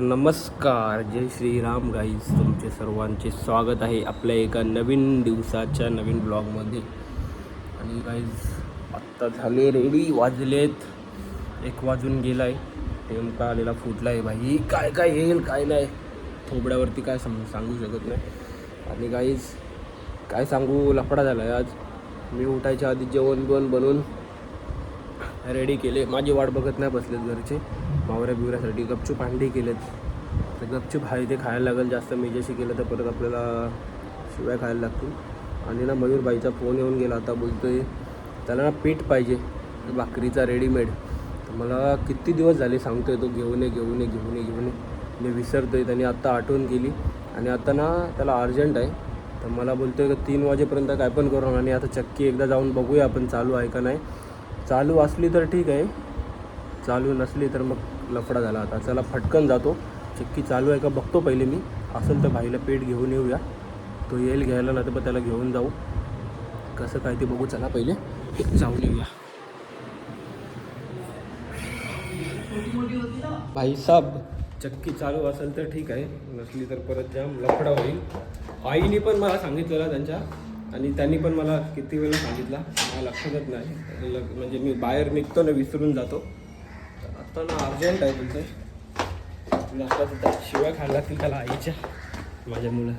नमस्कार, जय श्रीराम गाईज. तुमचे सर्वांचे स्वागत आहे आपल्या एका नवीन दिवसाच्या नवीन ब्लॉगमध्ये. आणि गाईज आत्ता झाले रेडी, वाजलेत 1 वाजून गेला आहे. नेमका आलेला फुटला आहे भाई. काय काय येईल काय नाही थोबड्यावरती काय सांगू शकत नाही. आणि गाईज काय सांगू, लफडा झाला आहे आज. मी उठायच्या आधी जेवण बनवून रेडी केले. माझी वाट बघत नाही बसलेत घरचे. मावऱ्या बिवऱ्यासाठी गपचूप अंडी केलेत. तर गपचूप आहे ते खायला लागेल. जास्त मेजेशी केलं तर परत आपल्याला शिवाय खायला लागतील. आणि ना मयूरबाईचा फोन येऊन गेला. आता बोलतो आहे त्याला ना पीठ पाहिजे भाकरीचा रेडीमेड. तर मला किती दिवस झाले सांगतो आहे तो घेऊन ये. मी विसरतो आहे. त्याने आत्ता आठवण केली. आणि आता ना त्याला अर्जंट आहे. तर मला बोलतो आहे की 3 वाजेपर्यंत काय पण करू. आणि आता चक्की एकदा जाऊन बघूया आपण चालू आहे का नाही. चालू असली तर ठीक आहे, चालू नसली तर मग लफडा झाला. आता चला फटकन जातो, चक्की चालू आहे का बघतो पहिले मी. असेल तर भाईला पेट घेऊन येऊया. तो येईल घ्यायला, नाही तर मग त्याला घेऊन जाऊ. कसं काय ते बघू. चला पहिले जाऊन येऊया. भाई साहेब चक्की चालू असेल तर ठीक आहे, नसली तर परत जाम लफडा होईल. आईने पण मला सांगितलेलं त्यांच्या, आणि त्यांनी पण मला किती वेळा सांगितला, मला लक्षातच नाही. म्हणजे मी बाहेर निघतो ना विसरून जातो. आता ना अर्जंट आहे बोलतोय. आता शिवाय खायला लागतील त्याला आईच्या माझ्यामुळं.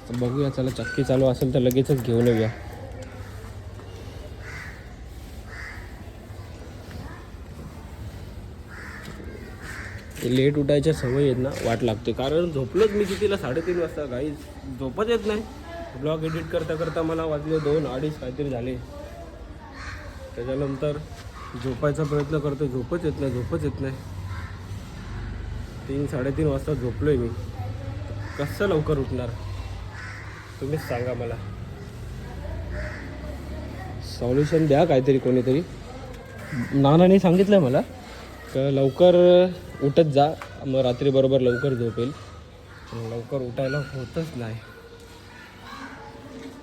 तर बघूया, चला चक्की चालू असेल तर लगेचच घेऊन येऊया. लेट उठायच्या सवय आहेत ना, वाट लागते. कारण झोपलोच मी कितीला 3:30 वाजता. काही झोपच येत नाही. ब्लॉग एडिट करता मला वाजले 2-2:30 काहीतरी झाले. त्याच्यानंतर झोपायचा प्रयत्न करतो, झोपच येत नाही. 3-3:30 वाजता झोपलो आहे मी. कसं लवकर उठणार तुम्हीच सांगा मला. सॉल्युशन द्या काहीतरी कोणीतरी. नानाने सांगितलं मला का लवकर उठत जा, मग रात्री बरोबर लवकर झोपेल. लवकर उठायला होतच नाही.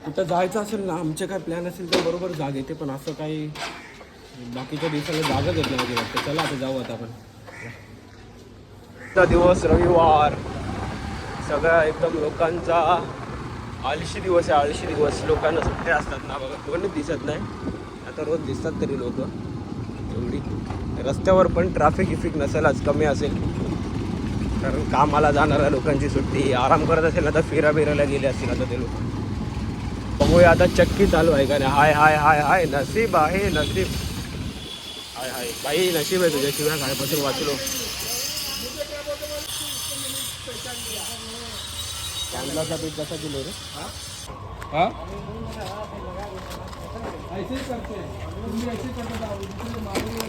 कुठं जायचं असेल ना, आमचे काय प्लॅन असेल तर बरोबर जाग येते. पण असं काही बाकीच्या दिवसाला जागच येत नाही वाटतं. चला आता जाऊ. आता आपण दिवस रविवार, सगळा एकदम लोकांचा आळशी दिवस आहे. आळशी दिवस, लोकांना सुट्ट्या असतात ना बघा. कोणीच दिसत नाही. आता रोज दिसतात तरी लोक. एवढी रस्त्यावर पण ट्रॅफिक नसेल आज, कमी असेल. कारण कामाला जाणाऱ्या लोकांची सुट्टी, आराम करत असेल आता, फिरायला गेले असतील आता ते लोक. बघूया आता चक्की चालू आहे का नाही. हाय नसीब आहे, नसीब. हाय बाई, नशीब आहे तुझ्याशिवाय खायपासून वाचलो. कांद्याचा पीठ कसा किलो रे? हा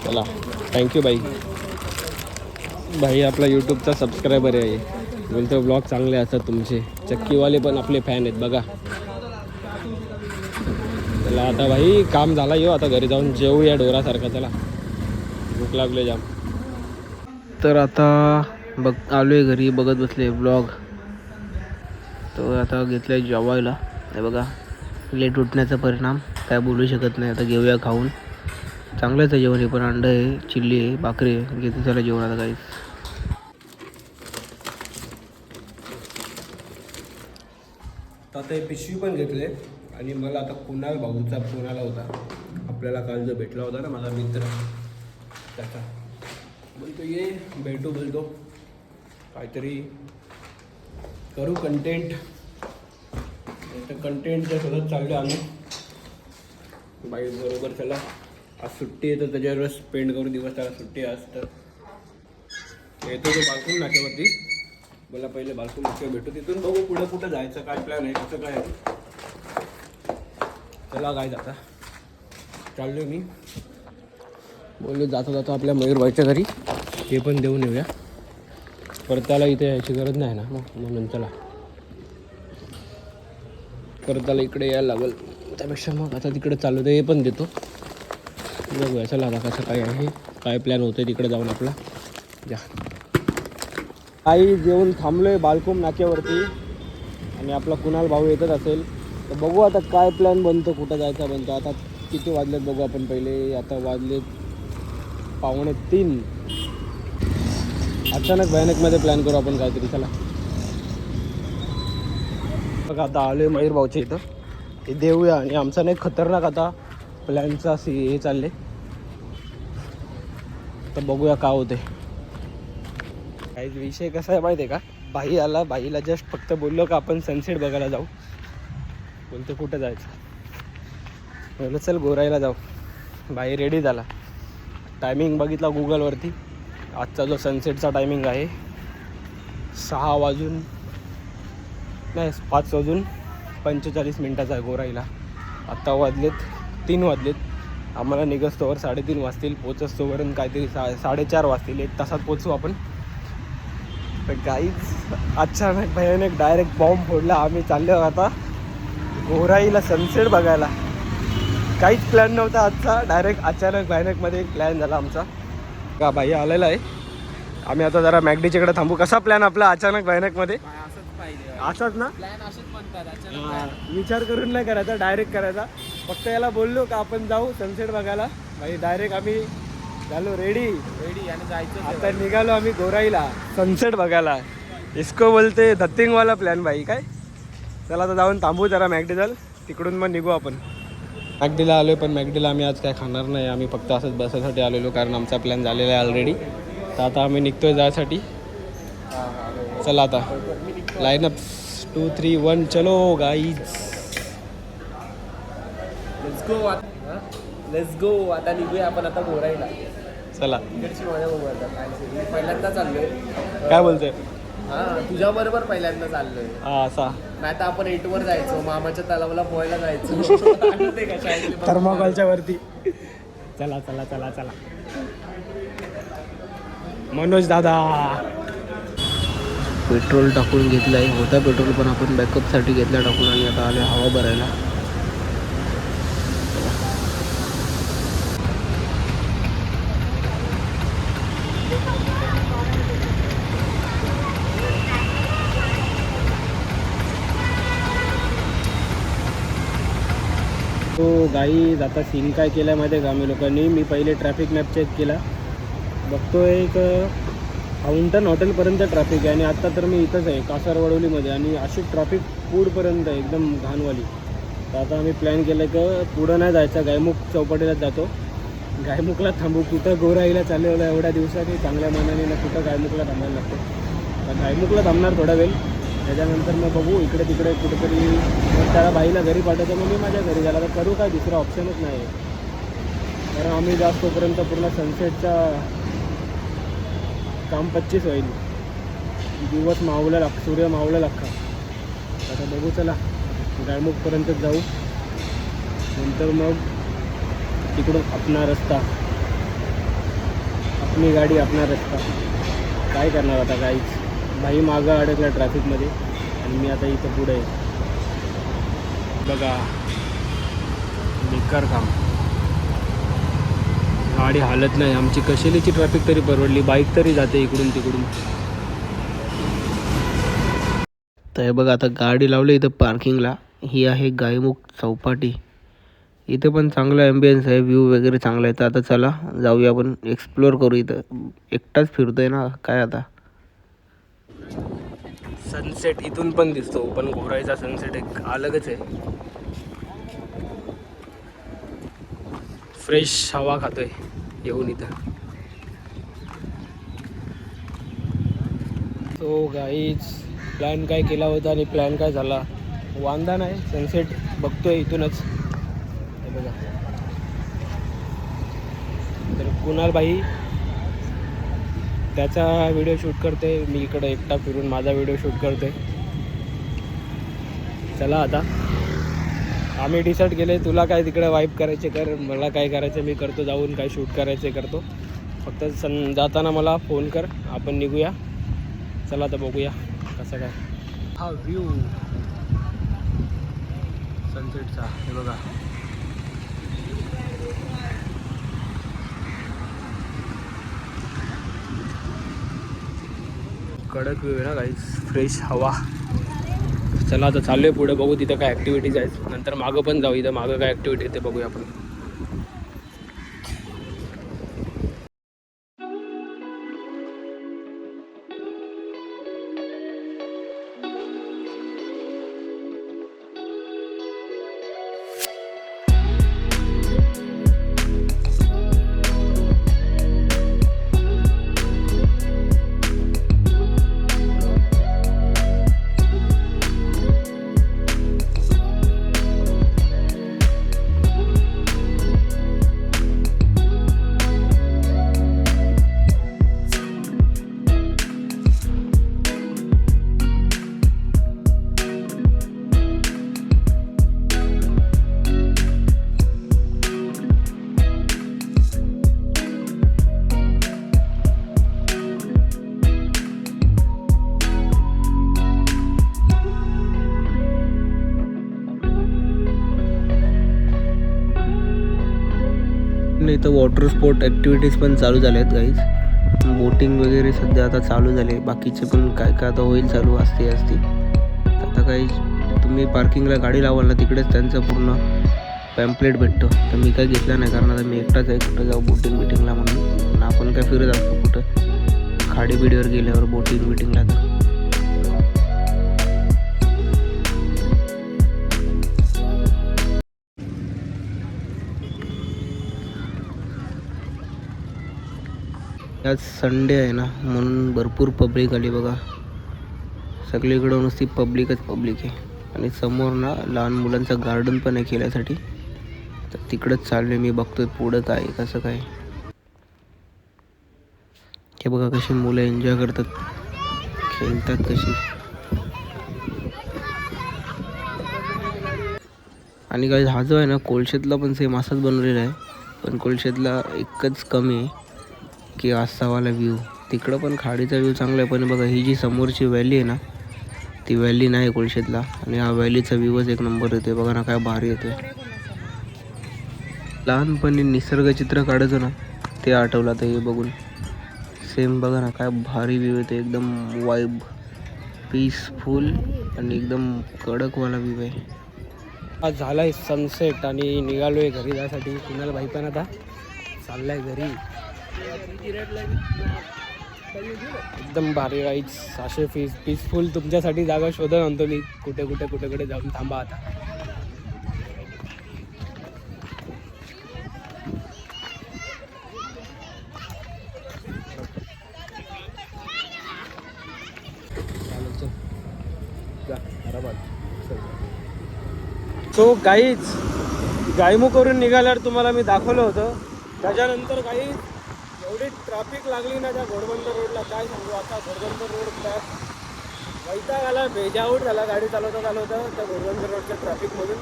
चला, थँक्यू बाई आपला यूट्यूबचा सबस्क्रायबर आहे. बोलतो ब्लॉग चांगले असतात तुमचे. चक्कीवाले पण आपले फॅन आहेत बघा. चला आता भाई काम झाला. येऊ आता घरी जाऊन जेवूया ढोरासारखा. चला, भूक लागले जाम. तर आता आलो आहे घरी, बघत बसले ब्लॉग. तर आता घेतलं आहे जेवायला. हे बघा, लेट उठण्याचा परिणाम काय बोलू शकत नाही. आता घेऊया खाऊन. चांगलंच आहे जेवण. हे पण अंडं आहे, चिल्ली आहे, भाकरी आहे. घेते चला जेवण आता काही. आता हे पिशवी पण घेतले. आणि मला आता कुणाल भाऊचा फोन आला होता. आपल्याला काल जो भेटला होता ना माझा मित्र, त्याचा. बोलतो ये भेटू, बोलतो काहीतरी करू कंटेंट. तर कंटेंटच्या शोधात चाललो आम्ही बाई बरोबर. चला आज सुट्टी आहे तर त्याच्यावर स्पेंड करू दिवस. त्याला सुट्टी आज तर येतो तो बाल्कून नाक्यावरती. मला पहिले बाल्कून नाक्यावर भेटू, तिथून बघू पुढं कुठं जायचं, काय प्लॅन आहे, कसं काय आहे. चला काय जाता चाललो मी. बोललो जाता आपल्या मयूरबाईच्या घरी ते पण देऊन येऊया. परत त्याला इथे यायची गरज नाही ना, म्हणून चला परत त्याला इकडे यायला लागेल. त्यापेक्षा मग आता तिकडे चालू हे पण देतो. बघूया चला आता कसं काय आहे, काय प्लॅन होतं तिकडे जाऊन आपला. जा आई जेवण थांबलो आहे बाल्कून नाक्यावरती. आणि आपला कुणाल भाऊ येतच असेल तर बघू आता काय प्लॅन बनतो, कुठं जायचा बनतो. आता किती वाजलेत बघू आपण पहिले. आता वाजलेत 2:45. अचानक भयानकमध्ये प्लॅन करू आपण काहीतरी. चला बघा आता आलो आहे मयूर भाऊच्या इथं. हे देऊया आणि आमचा नाही खतरनाक आता प्लॅनचा हे चालले. तर बघूया काय होते. काही विषय कसा आहे माहिती आहे का, बाई आला, बाईला जस्ट फक्त बोललो का आपण सनसेट बघायला जाऊ. बोलतो कुठं जायचं, बोललो चल गोराईला जाऊ. बाई रेडी झाला. टायमिंग बघितला गुगलवरती. आजचा जो सनसेटचा टायमिंग आहे 6 वाजून नाही 5 वाजून 45 मिनटाचा आहे गोराईला. आत्ता वाजलेत 3 वाजलेत. आम्हाला निघस्तोवर 3:30 वाजतील. पोचस्तोपर्यंत काहीतरी 4:30 वाजतील. 1 तासात पोचू आपण. तर काहीच अचानक भयानक डायरेक्ट बॉम्ब फोडला. आम्ही चाललो आता गोराईला सनसेट बघायला. काहीच प्लॅन नव्हता आजचा. डायरेक्ट अचानक भयानकमध्ये एक प्लॅन झाला आमचा. का बाई आलेला आहे. आम्ही आता जरा मॅगडीच्याकडे थांबू. कसा प्लॅन आपला अचानक भयानकमध्ये? असाच ना, विचार करून नाही करायचा, डायरेक्ट करायचा. फक्त याला बोललो का आपण जाऊ सनसेट बघायला. भाई डायरेक्ट आम्ही झालो रेडी आणि जायचं. आता निघालो आम्ही गोराईला सनसेट बघायला. इसको बोलते धत्तिंगवाला प्लॅन भाई. काय चला आता जाऊन थांबू जरा मॅगडी जाल, तिकडून मग निघू आपण. मॅगडीला आलो पण मॅगडीला आम्ही आज काय खाणार नाही. आम्ही फक्त असंच बसायसाठी आलेलो कारण आमचा प्लॅन झालेला आहे ऑलरेडी. तर आता आम्ही निघतोय जायसाठी. चला आता लाईनअप 2, 3, 1 चलो गाईज. Let's go. आता निघूया आपण आता गोराईला. चला इकडची मजा बघू आता. मी पहिल्यांदा चाललोय. काय बोलतोय? हां तुझ्या बरोबर पहिल्यांदा चाललोय. हां असा नाही तर आपण 8 वर जायचो, मामाच्या तलावाला पोहायला जायचो थर्माकोलच्या वरती. चला चला चला चला. मनोज दादा पेट्रोल टाकून घेतलं आहे. होता पेट्रोल पण आपण बॅकअपसाठी घेतला टाकून आणि आता आले हवा भरायला. तो गाई आता सीन काय केला आहे माहिती आहे का आम्ही लोकांनी. मी पहिले ट्रॅफिक मॅप चेक केला. बघतो एक फाउंटन हॉटेलपर्यंत ट्रॅफिक आहे आणि आत्ता तर मी इथंच आहे कासारवडवलीमध्ये आणि अशी ट्रॅफिक पुढपर्यंत आहे एकदम घाणवाली. तर आता आम्ही प्लॅन केलं की पुढं नाही जायचं, गायमुख चौपाटीलाच जातो. गायमुखला थांबू. कुठं गोराईला चाललेलं एवढ्या दिवसांनी चांगल्या मनाने ना कुठं गायमुखला थांबायला लागतं. तर गायमुखला थांबणार थोडा वेळ. त्याच्यानंतर मग बघू इकडे तिकडे कुठेतरी. मग त्याला बाईला घरी पाठवतो मग मी माझ्या घरी झाला. तर करू काय, दुसरा ऑप्शनच नाही आहे. कारण आम्ही जास्त तोपर्यंत पूर्ण सनसेटचा काम 25 होईल. दिवस मावला सूर्य मावला लागता. आता बघू चला गायमुखपर्यंत जाऊ. नंतर मग तिकडून आपला रस्ता, आपली गाडी आपला रस्ता. काय करणार आता काहीच. बाई मागं अडकला ट्रॅफिकमध्ये आणि मी आता इथं पुढे आहे. बघा बेकार काम. गाडी हालत नाही आमची. कशेलीची ट्रॅफिक तरी परवडली, बाईक तरी जाते इकडून तिकडून. तर हे बघा आता गाडी लावली इथं पार्किंगला. ही आहे गायमुख चौपाटी. इथं पण चांगला ॲम्बियन्स आहे, व्ह्यू वगैरे चांगला आहे. तर आता चला जाऊया आपण एक्सप्लोअर करू. इथं एकटाच फिरतोय ना काय आता. सनसेट इथून पण दिसतो पण गोराईचा सनसेट एक अलगच आहे. फ्रेश हवा खातोय येऊन इथं. तो गाईच प्लॅन काय केला होता आणि प्लॅन काय झाला वांदा नाही. सनसेट बघतोय इथूनच. हे बघा तर कुणाल भाई त्याचा व्हिडिओ शूट करते, मी इकडे एकटा फिरून माझा व्हिडिओ शूट करते. चला आता आम्ही डिसाईड केले तुला काय तिकडे वाईप करायचे कर, मला काय करायचं मी करतो. जाऊन काय शूट करायचे करतो. फक्त जाताना मला फोन कर, आपण निघूया. चला आता बघूया कसं काय हा व्ह्यू सनसेटचा. हे बघा कडक व्ह्यू आहे ना गाईस, फ्रेश हवा. चला आता चालू आहे पुढे, बघू तिथं काय ॲक्टिव्हिटीज आहेत. नंतर मागं पण जाऊ, इथं मागं काय ॲक्टिव्हिटी आहे ते बघूया आपण. इथं वॉटर स्पोर्ट ॲक्टिव्हिटीज पण चालू झाल्या आहेत गाईज. बोटिंग वगैरे सध्या आता चालू झाले, बाकीचे पण काय काय आता होईल चालू असते. आता काही तुम्ही पार्किंगला गाडी लावाल ना, तिकडेच त्यांचं पूर्ण पॅम्पलेट भेटतं. तर मी काय घेतलं नाही, कारण आता मी एकटाच आहे कुठं जाऊ बिटिंगला म्हणून. आपण काय फिरत असतो कुठं खाडी बिडीवर गेल्यावर बिटिंगला. तर आज संडे आहे ना, म्हणून भरपूर पब्लिक आली बघा. सगळीकडं नुसती पब्लिक आहे. आणि समोर ना लहान मुलांचं गार्डन पण आहे खेळण्यासाठी. तर तिकडंच चाललोय मी, बघतोय पुढं काय कसं काय. हे बघा कशी मुलं एन्जॉय करतात, खेळतात कशी. आणि काय हा जो आहे ना, कोळशेतला पण सेम असाच बनवलेला आहे. पण कोळशेतला एकच कमी आहे की असावाला व्ह्यू. तिकडं पण खाडीचा व्ह्यू चांगला आहे, पण बघा ही जी समोरची व्हॅली आहे ना, ती व्हॅली नाही कोळशेतला. आणि हा व्हॅलीचा व्ह्यूच एक नंबर येतोय. बघा ना काय भारी येतोय. लहानपणी निसर्गचित्र काढायचो ना, ते आठवलं आता हे बघून. सेम बघा ना काय भारी व्ह्यू येते, एकदम वाईब, पीसफुल आणि एकदम कडकवाला व्ह्यू आहे. आज झाला आहे सनसेट आणि निघालो आहे घरी जायसाठी. कुणाल भाई पण आता चाललाय घरी. एकदम भारी राईड्स, असे पीसफुल तुमच्यासाठी जागा शोधत आणतो मी. कुठे जाऊन थांबा आता. सो गाईच गायमू करून निघाल्यावर तुम्हाला मी दाखवलं होतं. त्याच्यानंतर काही एवढी ट्रॅफिक लागली ना त्या घोडबंदर रोडला, काय सांगू. आता घोडबंदर रोड वैताग आला, बेजाऊट झाला गाडी चालवता त्या घोडबंदर रोडच्या ट्रॅफिकमधून.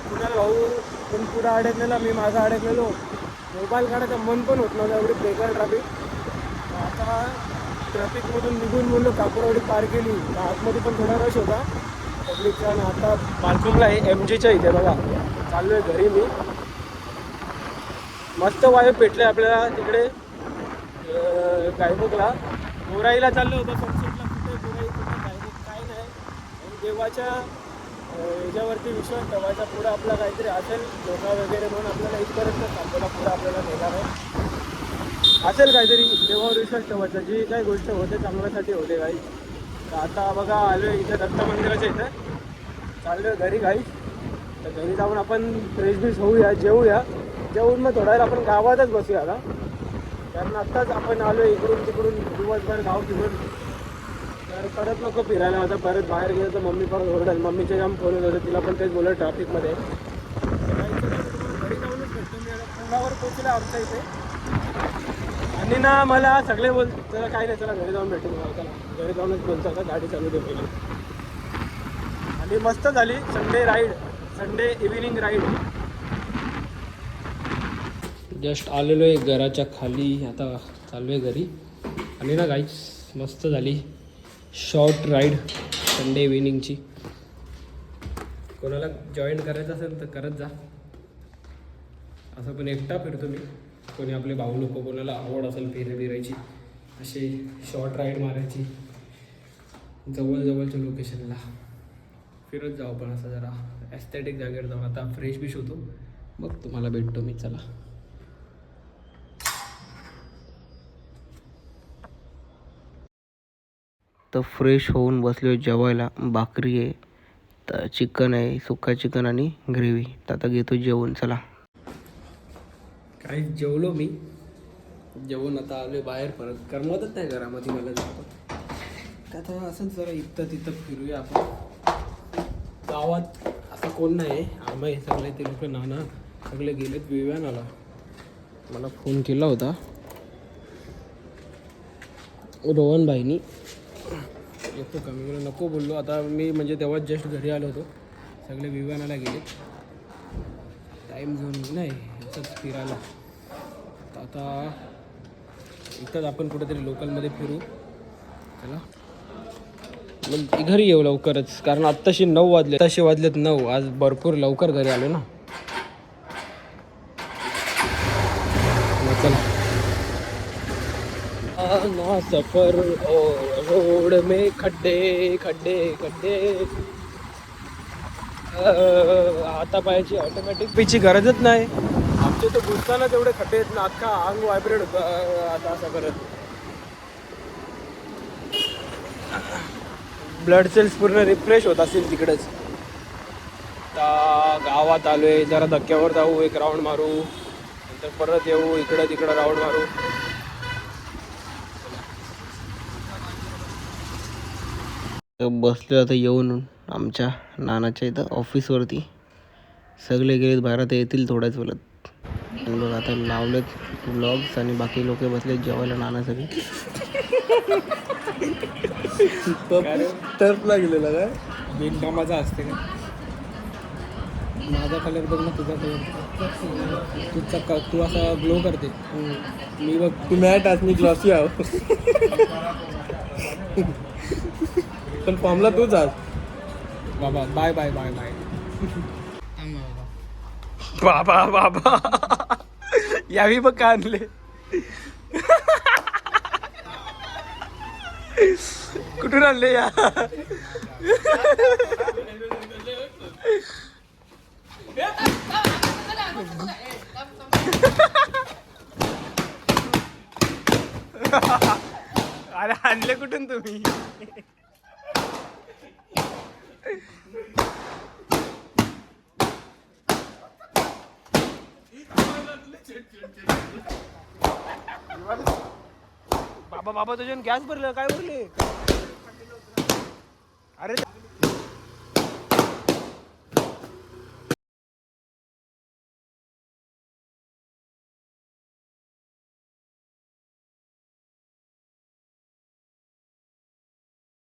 कुणाल भाऊ पण पुढं अडकलेला, मी माझा अडकलेलो. मोबाईल काढायचं मन पण होत नव्हतं, एवढी बेकार ट्रॅफिक. आता ट्रॅफिकमधून निघून बोललो कापूरवाडी पार केली. आतमध्ये पण थोडा रश होता पब्लिकचा. आणि आता पार्किंगला आहे MGच्या इथे बघा. चाललो आहे घरी मी. मस्त वाईब भेटले आपल्याला तिकडे गायमुखला. गोराईला चाललो होतो सनसेटला. कुठे गायमुख काय नाही. आणि देवाच्या ह्याच्यावरती विश्वास ठेवायचा. पुढं आपला काहीतरी असेल धोका वगैरे म्हणून आपल्याला इथपर्यंत थांबवला. पुढं आपल्याला नेणार आहे, असेल काहीतरी देवावर विश्वास ठेवायचा. जी काही गोष्ट होते चांगल्यासाठी होते काही. तर आता बघा आलो आहे इथं दत्त मंदिराच्या इथं. चाललो आहे घरी काही. तर घरी जाऊन आपण फ्रेश होऊया, जेवून मग थोडा वेळ आपण गावातच बसूया का. कारण आत्ताच आपण आलो इकडून तिकडून दिवसभर गाव फिरून. तर परत नको फिरायला. आता परत बाहेर गेलं तर मम्मी परत ओरडेल. मम्मीचे काम फोन होत होते, तिला पण तेच बोललं ट्रॅफिकमध्ये. घरी जाऊनच भेटतो मी. पुण्यावर पोचला आमच्या इथे. आणि ना मला सगळे चला काय नाही, चला घरी जाऊन भेटू. चला घरी जाऊनच बोलतो का गाडी चालू दे पहिले. आणि मस्त झाली संडे इव्हिनिंग राईड. जस्ट आलेलो आहे घराच्या खाली, आता चालू आहे घरी. आणि ना गाईज मस्त झाली शॉर्ट राईड संडे इव्हिनिंगची. कोणाला जॉईन करायचं असेल तर करत जा. असं पण एकटा फिरतो मी. कोणी आपले भाऊ लोक कोणाला आवड असेल फिरायची, असे शॉर्ट राईड मारायची जवळच्या लोकेशनला फिरत जाऊ. पण असं जरा ॲस्थेटिक जागेवर जाऊ. आता फ्रेश होतो, मग तुम्हाला भेटतो मी. चला. तर फ्रेश होऊन बसलो जेवायला. भाकरी आहे, तर चिकन आहे, सुक्का चिकन आणि ग्रेव्ही. तर आता घेतो जेवण. चला. काही जेवलो मी. जेवण आता आलो बाहेर. परत करमतच नाही घरामध्ये मला जातो. तर आता असंच जरा इथं तिथं फिरूया आपण. गावात असं कोण नाही. आम्ही सगळे ते लोक नाना सगळे गेलेत विव्यानाला. मला फोन केला होता रोहन भाईनी, येतो का. मी नको बोललो. आता मी म्हणजे तेव्हाच जस्ट घरी आलो होतो. सगळे विव्यानाला गेलेत. टाईम झोन नाही असंच फिरायला. तर आता इथंच आपण कुठेतरी लोकलमध्ये फिरू. चला मग घरी येऊ लवकरच, कारण आत्ताशी 9 वाजले. आत्ताशी वाजलेत 9. आज भरपूर लवकर घरी आलो ना. ना सफर और रोड में खड्डे खड्डे खड्डे. आता पायाची ऑटोमॅटिक पीची गरजच नाही. आमचे तर घुसताना तेवढे खड्डे आहेत ना, अख्खा अंग व्हायब्रेट होतं आता असं करत. ब्लड सेल्स पूर्ण रिफ्रेश होत असतील तिकडेच. आता गावात आलोय, जरा धक्क्यावर जाऊ, एक राऊंड मारू, नंतर परत येऊ, इकडं तिकडं राऊंड मारू. बसलो आता येऊन आमच्या नानाच्या इथं ऑफिसवरती. सगळे गेलेत बाहेर, आता येतील थोड्याच वेळात. आणि बघ आता लावलेत ब्लॉग्स आणि बाकी लोक बसलेत जेवायला नाना सगळे. टर्फ लागलेला काय बिनकामाचा असते का. माझा कलर बघ ना, तुझा कलर तू असा ग्लो करते. मी बघ तू मॅट आज, मी ग्लॉसी आहो. पण फॉर्मला तूच आज बाबा. बाय बाय बाय बाय बाबा बाबा. यावी बघ का आणले. कुठून आणले या. अरे आणले कुठून तुम्ही. बाबा बाबा तुझ्या गॅस भरलं काय भरले.